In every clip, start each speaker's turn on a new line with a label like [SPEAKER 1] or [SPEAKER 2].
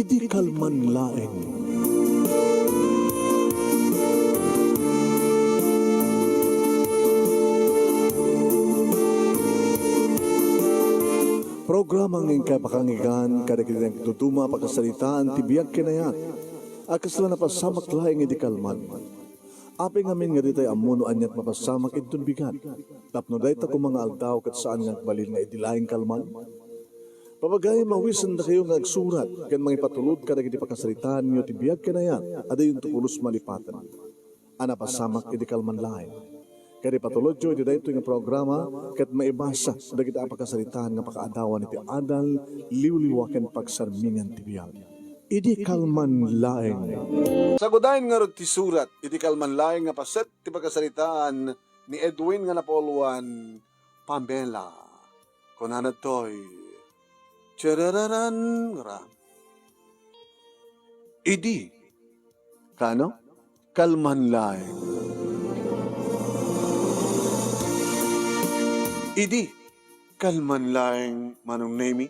[SPEAKER 1] Idi kalman laeng. Programa ng kapakangigan kada kinang tutuma pagkasalitaan tibiyag kinayat. Akas lang napasamak laeng idi kalman. Aping amin nga ditay amuno anyat mapasamak itun bigat. Tapno day ta kung mga aldaw kat saan nga balil nga idilaing kalman. Papagay mawisan na kayo nga agsurat kan mga ipatulod kada kiti pagkasalitaan nyo tibiyag kinayat. Ada yung tukulos malipatan. Ana pasamak idi kalman laeng. Kaya patulod yun, ito yung programa, kat maibasa, dagit ang pagkasalitaan ng pakaadawan iti adal, liwliwakan pagsarmingan tibiyal. Idi kalman laeng.
[SPEAKER 2] Sagudahin nga ron ti surat, iti kalman laeng nga paset ti pagkasalitaan ni Edwin nga napoluan, Pamela. Kunana to'y, tiyarararan nga. Idi, kano? Kalman laeng. Idi, kalman laeng manong nemi,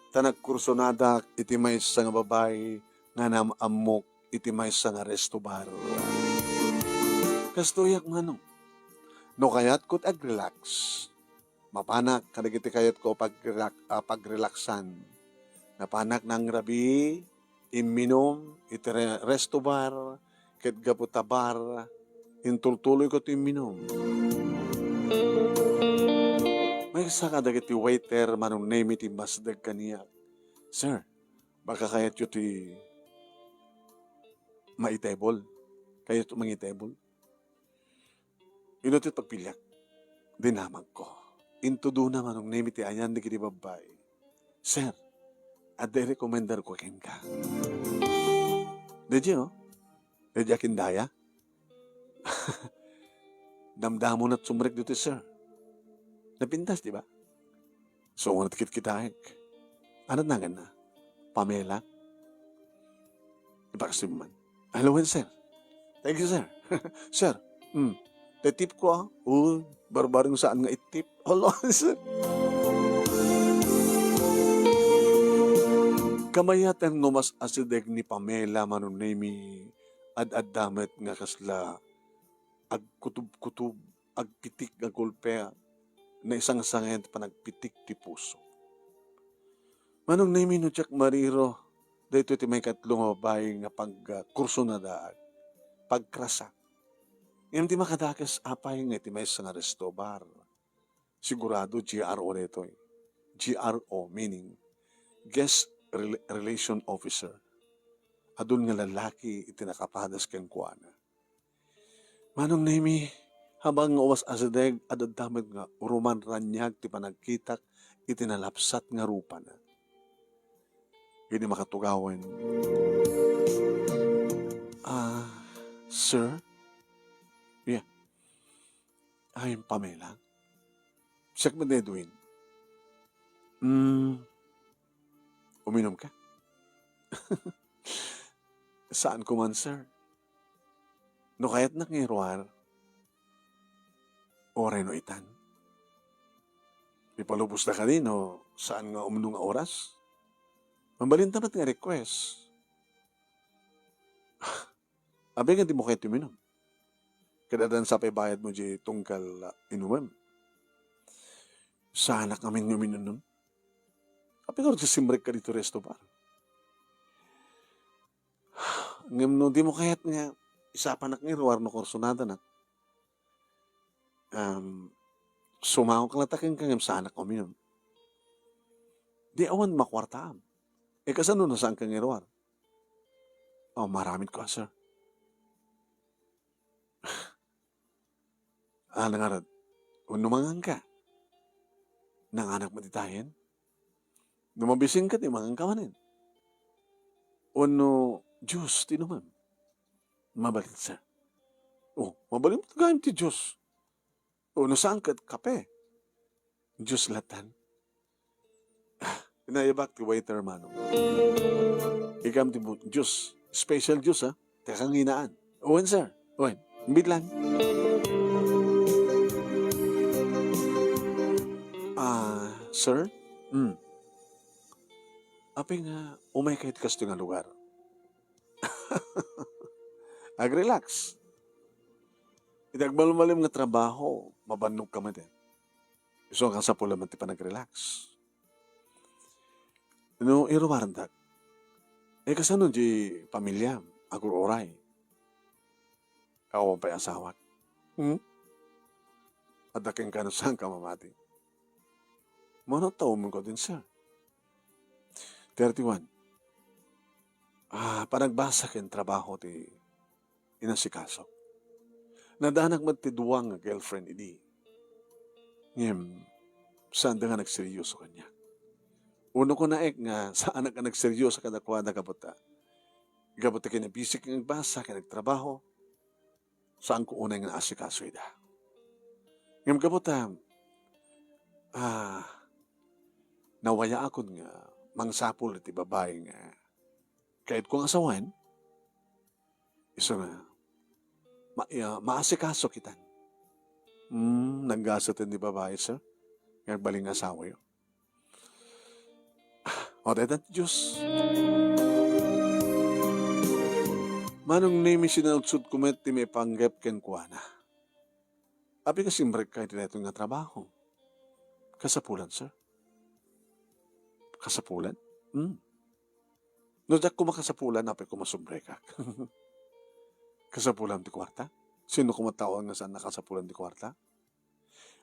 [SPEAKER 2] tanagkursonadak iti maysa nga babay nga namamok iti maysa nga resto bar. Kastoyak manong, no kayat ko't ag-relax, mapanak kadagiti kayat ko pagrelaksan, napanak ng rabi, iminom iti resto bar, ket gaputa bar, intultuloy ko iti iminom. May isa ka dagiti waiter manong name iti masdag kaniya. Sir, baka kayat yu ti maitebol. Kayat yu mangitebol. Inutit pagpilyak. Dinamag ko. Intudo na manong name iti ayan di kiti babay. Sir, ade rekomendar ko ken ka. Dedya no? Dedya kindaya? Damdamon at sumrek dito sir. Napintas, di ba? So, ngunit kit-kitahik. Ano na na? Pamela? Ipakasim man. Hello, sir. Thank you, sir. Sir, tip ko ah. Barbarong saan nga itip. Hello, sir. Kamayatan no mas asideg ni Pamela manunemi ad-ad-damet nga kasla ag-kutub-kutub, ag-pitik, ag-gulpea, na isang sangayan pa nagpitik ti puso. Manong nami no Jack Mariro, dahito iti may katlong babae nga pagkurso na daag, pagkrasa. Ngayon ti makadakas apay nga iti may isang resto bar. Sigurado GRO neto eh. GRO meaning Guest Relation Officer. Adun nga lalaki iti nakapadas kang kuana. Manong nami, habang uwas asideg, adadamag nga, uruman ranyag, ti panagkitak, itinalapsat nga rupa na. Hindi makatugawan. Sir? Yeah. I'm Pamela. Siyak mo, Edwin. Uminom ka? Saan ko man, sir? No kaya't nakiruar, oray no itan. Ipalubos na ka din, o saan nga umnong oras? Mambalin tamat nga request. Abi nga di mo kayo tuminom. Kadadan sa paybayad mo di tungkal inuman. Sana kami nga uminom. Abi nga rin simrek ka dito resto bar. Ngam no di mo kaya't nga isapan na ruar no korsonada na. Sumaw kang latakin kang sa anak ko minum. Di awan makwartaam. Kasano na saan kang iruar? Maramit ko, sir. Nangarad, unumangan ka. Nanganak matitahin. Numabising ka, di mangang kawanin. Uno, Diyos, tinuman. Mabalit, sir. Mabalit mo tagayin ti Diyos. Uno saan ka, kape. Diyos latan. Inayabak ti waiter manong. Ikam ti Diyos. Special Diyos, ha? Tekang hinaan. Owen, sir. Owen, mbit lang. Sir? Api nga, umay kahit kasto nga lugar. Ag-relax. Itagmalumalim nga trabaho, mabannog ka man din. Gusto kang sa pula man ti pa nag-relax. No, irumarandag. Kasano di pamilya, agur oray. Ako pa'y asawat. Hmm? Adaking ka na saan ka mamati. Mano tao mo ko din, sir. 31. Panagbasa ken trabaho ti inasikaso. Nadanak man ti duwang nga girlfriend idi. Ngem, saan da nga nagseryoso kanya? Uno ko naek nga saan ka nagseryoso kada kwada kabuta. Kabuta kinabisik ng basa, kinagtrabaho. Saan ko unay nga asikaso ida? Ngem kabuta, nawaya ako nga mangsapol iti babae nga kahit kong asawan, iso nga, maasikaso kitan. Naggasat di babae, sir. Ngagbaling asawa yun. O, dedat Diyos. Manong nimi sinalsud kumet ti may panggap ken kuana. Abi kasi mrek kayo dito nga trabaho. Kasapulan, sir. Kasapulan? No, dak ko makasapulan, apay ko masumbreka. Kasapulan di kwarta? Sino kumatawag nga saan nakasapulan di kwarta?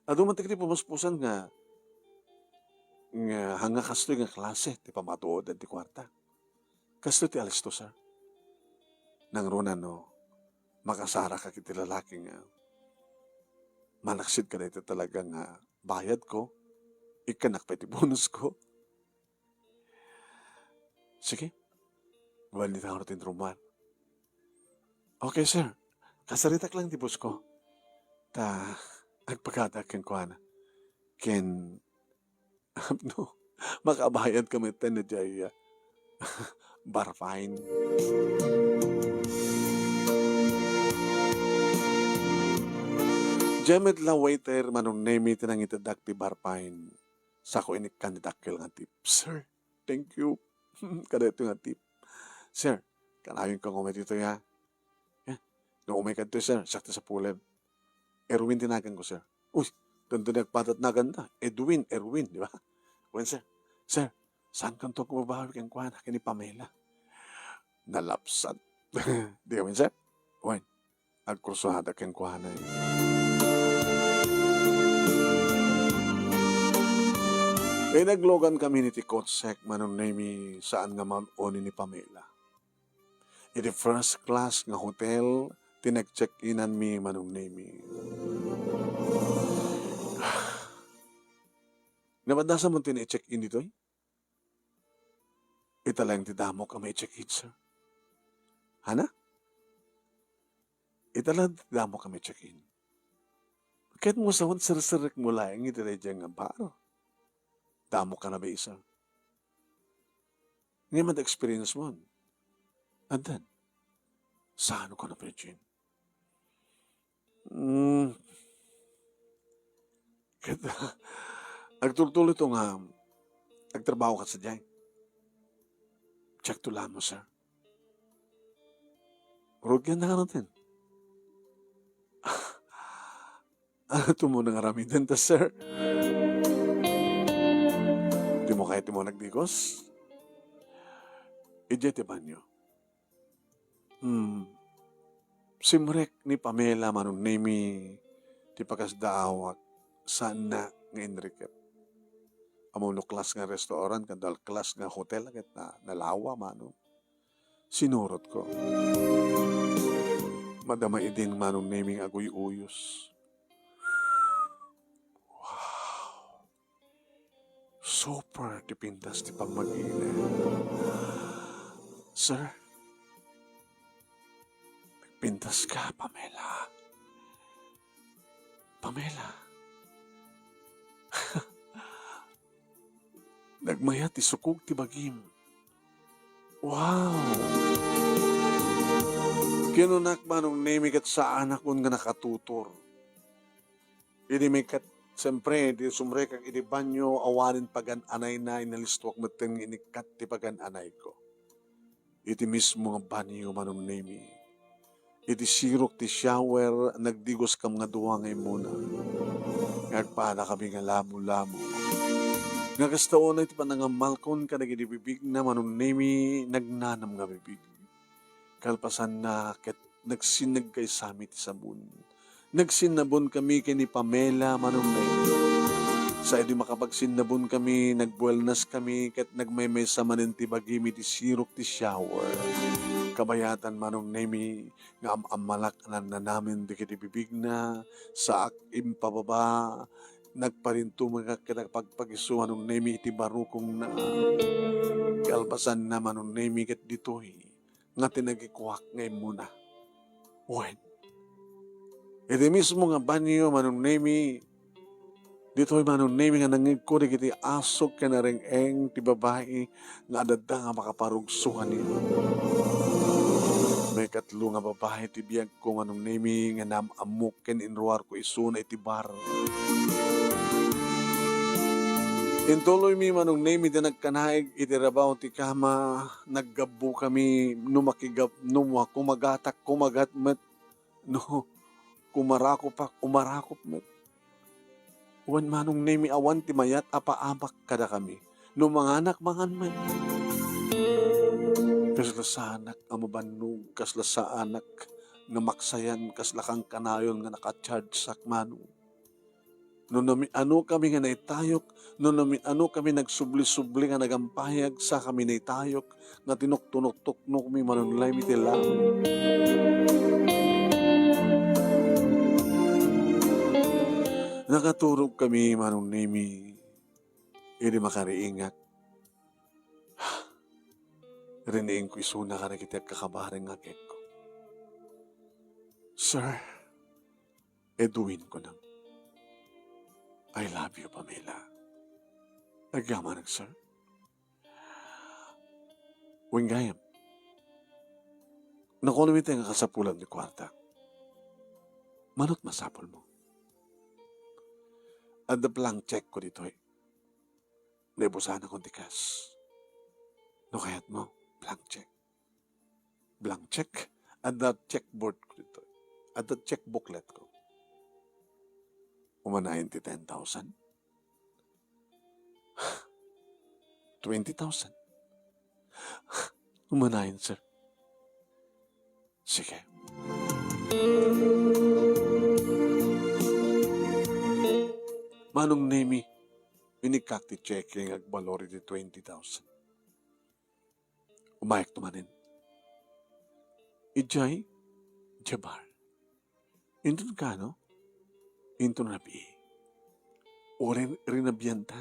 [SPEAKER 2] Ado man tikli pumaspusan nga hanga kasto nga klase, ti pamatuod di kwarta. Kasto ti alis to, sir. Nang runa, no, makasara ka kiti lalaki nga manaksid ka na ito talagang bayad ko, ikanak pa iti bonus ko. Sige, walita ko natin ruman. Okay, sir. Kasaritak lang di bus ko. Agpagkata ken kuana. Ken, no, makabayad kami na jay bar fine. Jemet la waiter manong name tinang itadak ti bar fine. Sa ko inik kandidakel nga tip. Sir, thank you. Kada ito nga tip. Sir, kanayon kang umay dito ya. Nung umay ka dito, sir, sakta sa pulen. Erwin tinagan ko, sir. Uy, doon nagpatat na ganda. Erwin, di ba? When, sir, saan kang to kumabawi kang kuha na kini Pamela? Nalapsat. Di ka, sir? When, agkursuhada kang kuha na yun. Naglogan kami ni ti Kotsek manong nami saan nga mamoni ni Pamela. Iti first class nga hotel, tinag-check-inan mi manong nami. Namadasa mo tini-check-in dito eh? Italang ti damo ka may check-in, sir. Hana? Italang ti damo ka may check-in. Kahit mo sawad sir-sirik mo lang, iti rejang nga baro. Damo ka na ba isa? Ngayon experience mo. And then, saan ko na Virgin? Agtultuloy ito nga, agtrabaho ka sa dyan. Check to lang mo, sir. Road yan na ka natin. Ito mo nang aramidan ta, sir. Di mo kahit mo nagdigos? Ijete banyo. Simrek ni Pamela manong nami ti pagkasdaawak saan na nga Enrique. Amuno klas nga restaurant, kandal klas nga hotel, agad na nalawa mano. Sinurot ko. Madama idin manong naming agoy-uyos. Super dipintas di pagmag-ina. Sir, nagpintas ka, Pamela. Pamela. Nagmaya ti sukog ti bagim. Wow! Kinunak manong namigat sa anak ko nga nakatutor. Ini may kat Siyempre, di sumre kag iti banyo, awanin pagan anay na, inalistwak mateng inikat ti pagan anay ko. Iti mismo nga banyo manong nemi. Iti sirok ti shower, nagdigos kam nga duwa ngay muna. Ngagpana kami nga lamo-lamo. Nga kastaon na iti panangamalkon ka nagidibibig na manong nemi, nagnanam nga bibig. Kalpasan na ket nagsinag kay sami ti sabon. Nagsinabon kami kini Pamela manunay. Sa edi makapagsinabon kami, nagbuelnas kami, ket nagmaymay sa manin ti bagimi ti sirok ti shower. Kabayatan manong nemi, nga amalak na namin di kiti bibig na, sa akim pababa, nagparinto mga kinapagpagisuan ng nemi iti barukong na, kalpasan na manong nemi ket ditoy, nga tinagikuwak ngay muna. Wen, iti mismo nga banyo manong nemi, dito'y manong nemi nga nangigkurig iti asok ka na ring ti babae nga adada nga makaparugsuhan niya. May katlo nga babae ti biyag ko manong nemi nga namamok ken inruar ko isuna iti bar. Intuloy mi manong nemi di nagkanaig iti rabaw ti kama, naggabu kami kumagatak kumagat met no umarakop met. Wan manong nemi awan ti mayat apaamak kada kami. No mga anak mangan men. Kasla sa anak amabannog, kasla sa anak nga maksayan, kasla kang kanayon nga nakacharge sak manong. No ano kami nga naitayok, no ano kami nagsubli-subli nga nagampayag sa kami naitayok, nga tinok-tunok-tuknok mi manunlay mi tilam. Nakaturog kami manong nemi, hindi makariingat. Riniing ko isuna ka na kita kakabaring nga ko. Sir, eduin ko na. I love you, Pamela. Agyaman sir. Wingayam. Nakulumit nga kasapulan ni kwarta. Manot masapol mo. At the blank check ko dito eh. Naibusan akong tikas. No kaya't mo, blank check. Blank check. At the checkboard ko dito. At the check booklet ko. Umanahin ti 10,000. 20,000. Umanahin, sir. Sige. Manong nemi, inikak ti checking agbalori ti 20,000. Umayak tumanin. Ijay, jabar. Intun ka, no? Intun nabi. O rinabiyanta,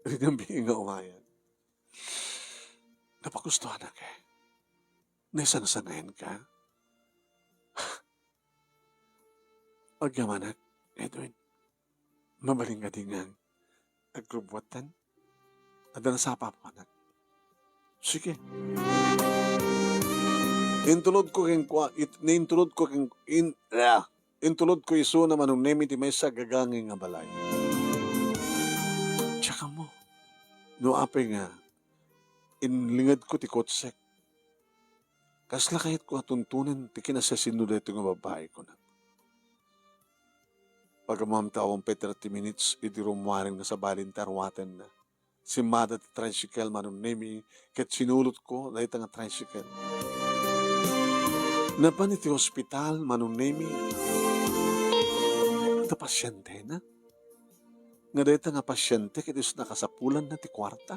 [SPEAKER 2] rinabi nga umayan. Napagustuhan na ka. Naisang-sangayan ka. Agyamanak, Edwin. Mabaling ka din nga agrubuatan. Ada na sa papanak. Sige. Intulod ko iso na manong nemi ti may sa gagangin nga balay. Tsaka mo, no apay nga, inlingad ko ti kotsek. Kasla kahit ko atuntunan, ti kinasasino da ito nga babae ko na. Pagkamamta akong 30 minutes, iti rumwaring na sa balintarwatan na. Simada ti tricycle manong nemi, ket sinulot ko, dahil nga tricycle. Napan iti hospital manong nemi, ito pasyente na. Nga dahil nga pasyente, ket is nakasapulan na ti kwarta.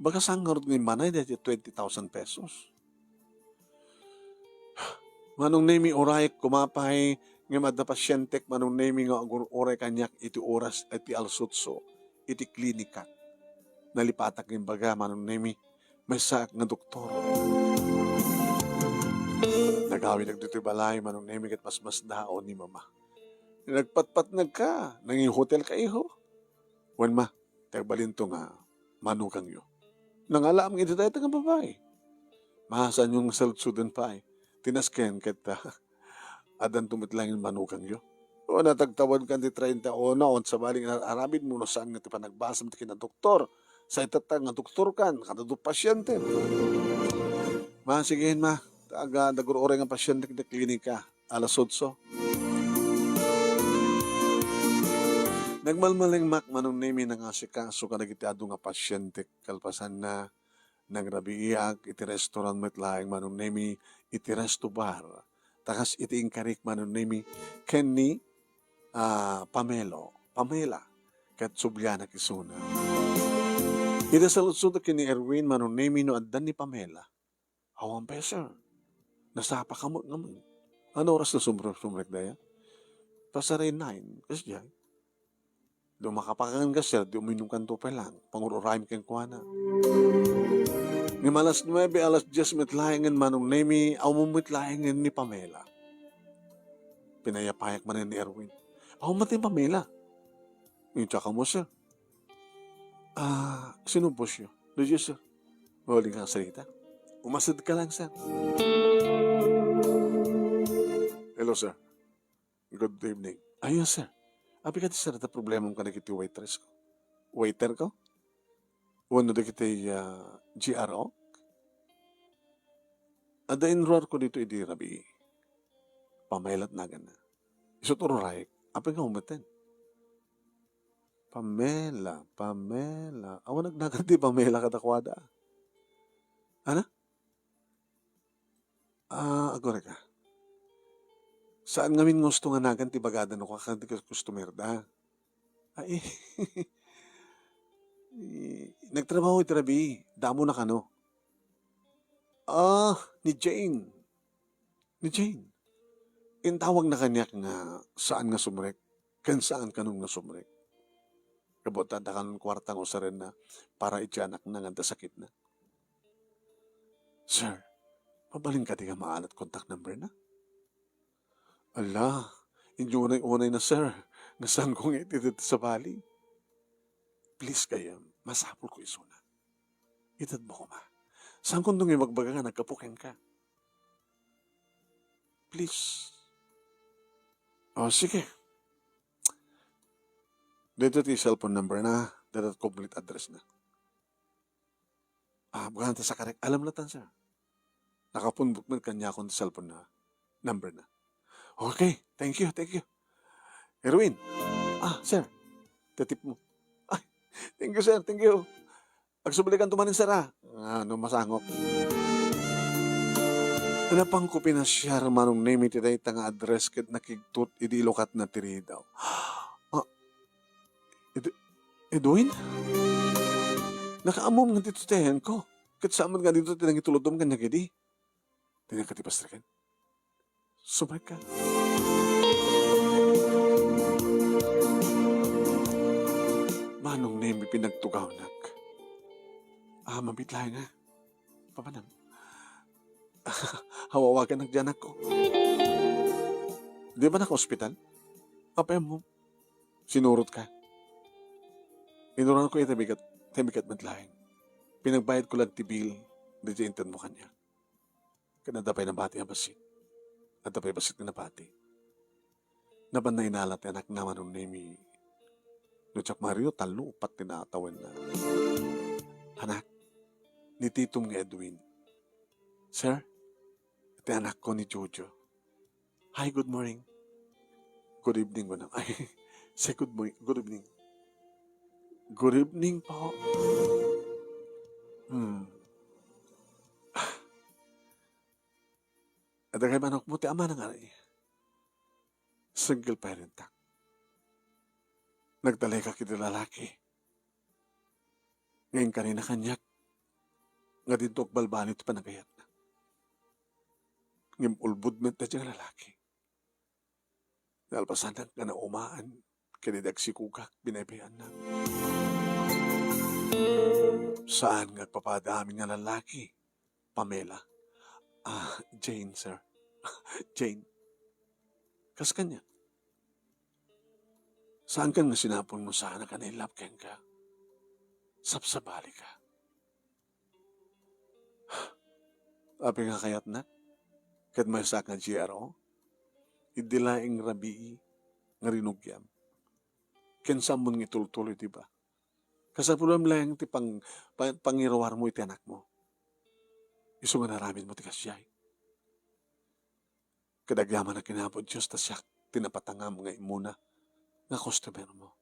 [SPEAKER 2] Baga sangarod ng manay dahil 20,000 pesos. Manong nemi orayek kumapay, nga madda pasyente manong nemi nga oray kanyak iti oras at iti alsutso, iti klinika. Nalipatak ng baga manong nemi, may saak nga doktor. Nagawin dito balay manong nemi kat mas daon ni mama. Nagpatpat ka, nanging hotel ka iho. Wan ma, tagbalinto nga, manukang yo. Nangalaam nga iti tayo nga babae. Mahasan yung salutsudan pa eh. Tinasken kita, adan tumitlangin manukang yo. O natagtawad ka di 31 on sa baling arabid mo no saan nga ti panagbasam ti kina doktor. Sa itatang nga doktor kan, kadado pasyente. Masigihin ma, taga nagurore nga pasyente kita klinika, alas 8. Nagmalmaling mak manong nemi nga asikaso ka nagitiado nga pasyente kalpasan na nagrabiiak iti restaurant met laeng manong nemi iti resto bar. Takas iti ingkarik manong nemi ken ni Pamela, kat Subliana Kisuna. Ida sa lutsod kini Erwin manong nemi no addan ni Pamela. Awang peser. Nasapa ka mo naman. Ano oras na sumrek daya? Pasaray 9. Kasi diyan. Do makapakangan ka sir, di uminom kan to pa lang. Pangururaim kang kuwana. Ng alas 9, alas 10 mitlahingan manong nemi, awumit lahingan ni Pamela. Pinayapayak man ni Erwin. Awumat ni Pamela. Yung tsaka mo sir. Sino boss yun? Doon sir. Mawaling kang salita. Umasad ka lang, sir. Hello, sir. Good evening. Ayun, sir. Abi ka sir, ita problema ka na kiti waitress ko. Waiter ko? Wano da kiti GRO? Ada inroar ko dito idi rabi. Pamailat na gana. Isuturo raik. Apa nga umaten? Pamela. Awan nagnaganti Pamela katakwada. Ano? Agora ka. Saan ngamin gusto nga nagan ti bagada no kakanti ka customer da? Ay, nagtrabaho iti rabi. Damo na kano. Ni Jane. Intawag na kanya nga saan nga sumrek. Kan saan kanong nga sumrek. Kabutan na kanong kwartang usarin na para itiyanak na nga sakit na. Sir, pabaling ka di ka maalat contact number na? Ala, hindi unay na sir. Nasaan kong ititit sa bali? Please kayo, masapol ko isuna. Itad mo ko ma. Saan kong nung imagbaga nga nagkapukin ka? Please. Sige. Dito ti cellphone number na. Dito complete address na. Bukan sa karek. Alam na tan sir. Nakapunbuk man kanya akong cellphone na number na. Okay, thank you. Erwin, sir, tatip mo. Ay, thank you, sir, thank you. Agsublikan tumanin, sir, masangop. Ano pang ko pinasyar manong name iti day tanga address ket nakigtut idi ilokat na tiri daw. Edwin? Nakaamom nga dito tehen ko. Ket saaman nga dito tinang itulodom kanya gedi. Tinang katipastrikan. Sumay ka. Manong name pinagtugaw nak. Mabitlahay nga. Papanam. Hawawagan ng diyanak ko. Di ba naka-hospital? Papayam mo. Sinurot ka. Inuran ko yung tabigat matlahin. Pinagbayad ko lang tibil. Di intan mo kanya. Kanadapay ng bati ang basit. At tapay basit ka na bati. Naban na inalat anak naman ng nemi. No Chuck Mario, talo, pat tinatawan na. Anak, ni Titong Edwin. Sir, ito anak ko ni Jojo. Hi, good morning. Good evening mo na. Ay, say good morning. Good evening. Good evening po. At ang manok mo, ti ama na nga rin. Single parent ta. Nagdalay ka kiti lalaki. Ngayon kanina kanyak. Nga dito ak balbanit pa nagayat na. Ngayon ulbud met na diyang lalaki. Nalpasan ka na umaan. Kinidag si kugak, binabayaan na. Saan nga papadami nga lalaki? Pamela. Jane, sir. Jane. Kas kanya. Saan ka nga sinapon mo sana ka na ilapken ka? Sapsabali ka. Api nga kayat na. Kat may sak nga GRO. Idilaing rabii. nga rinugyam. Kensa mo nga itultuloy, di ba? Kasapulam lang ti pangirawar mo iti anak mo. Iso nga naramin mo ti kasyay. Kadagyaman na kinapod Diyos, tasyak tinapatangam nga imuna nga customer mo.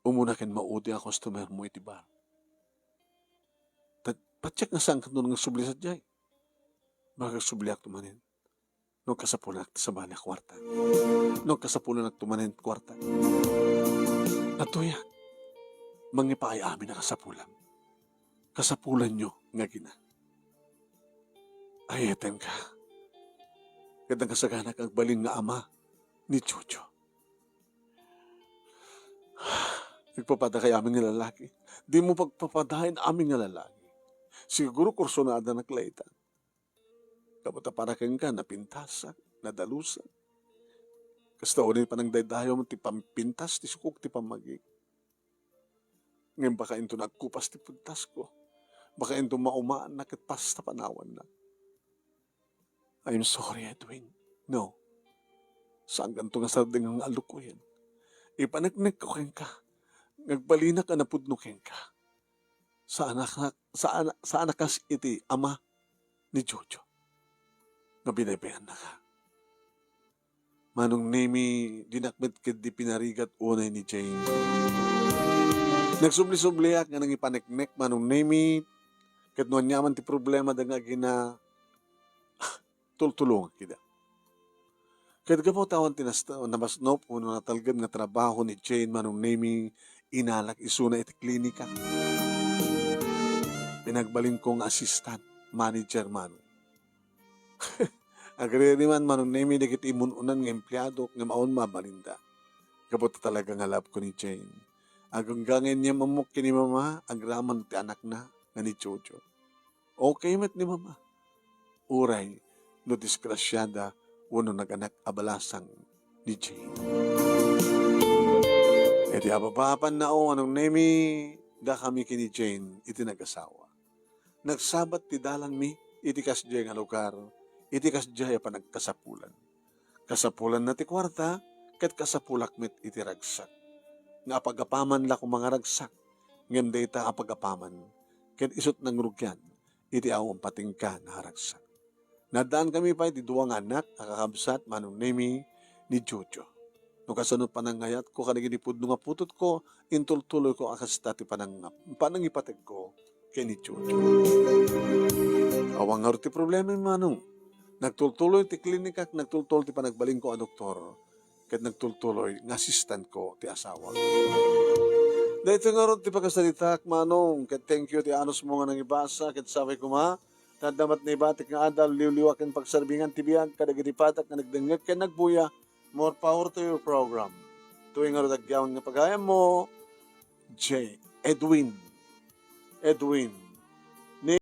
[SPEAKER 2] Umuna ken maudi ang customer mo iti bar. Patsyak nga saan ka doon nga subli sa jay. Baka subliak tumanin. Nung kasapulan sa bali kwarta. Nung kasapulan tumanin kwarta. Natuya. Mangipaay amin na kasapulan. Kasapulan nyo nga gina. Ayeten ka. Kadang kasaganak ang baling nga ama ni Chucho. Nagpapada kay aming nga lalaki. Di mo pagpapadahin aming nga lalaki. Siguro kursunada na klaitan. Kaputa para kang ka, napintasan, nadalusan. Kasta unin pa ng daydayo mo, ti pampintas, ti sukuk, ti pamagig. Ngayon baka ito nagkupas ti puntas ko. Baka ito maumaan na kitpas na panawan na. I'm sorry, Edwin. No. Saan ganito nga sarding ang alok ko yan? Ipanagnig ko keng ka. Nagbalinak ka na pudno keng ka. Sa anakas iti ama ni Jojo. Nga binabayan na ka. Manong nemi dinakmet ket di pinarigat unay ni Jane. Nagsubli-subliak nga nang ipaneknek manong nemi ket no nyaman ti problema da nga gina tultulong kita. Ket gapo tawon tinasta nabasnop uno natalged nga trabaho ni Jane manong nemi inalak isuna iti klinika. Pinagbaling kong assistant, manager man. Agree man manong nemi dikit imununan ng empleyado nga maon mabalinda. Kapot talaga nga love ko ni Jane. Aganggangen niya mamuk kini mama, agraman ti anak na nga ni Jojo. Okay met ni mama. Uray, no diskrasyada, uno naganak abalasang ni Jane. E di ababapan na o anong nemi, da kami kini Jane, iti nag-asawa. Nagsabat ti dalan mi, iti kasjay nga lugar, iti kasjay pa nagkasapulan. Kasapulan na ti kwarta, ket kasapulak met iti ragsak. Nga apagapaman la kung mga ragsak, ngem data apagapaman, ket isot ng rugyan, iti awang patingka na ragsak. Nadaan kami pa iti duwang anak, nakakabsat, manong nemi, ni Jojo. No kasunod panangayat ko, kanagilipod nga putot ko, intultuloy ko akas dati panangipatag ko, kay ni Jojo. Awang nga ti problema manong. Nagtultuloy ti klinika, nagtultuloy ti panagbaling ko a doktor, ket nagtultuloy ng assistant ko ti asawa. Dahito nga ron ti pagkasalitak manong, ket thank you ti anos mo nga nang ibasa, ket sabi ko ma, tadamat na ibatik nga adal, liwliwak ang pagsarbingan ti biyag, kadagitipatak nga nagdengeg ken nagbuya, more power to your program. Tuwing nga ron agyawan nga pagayam mo, Edwin.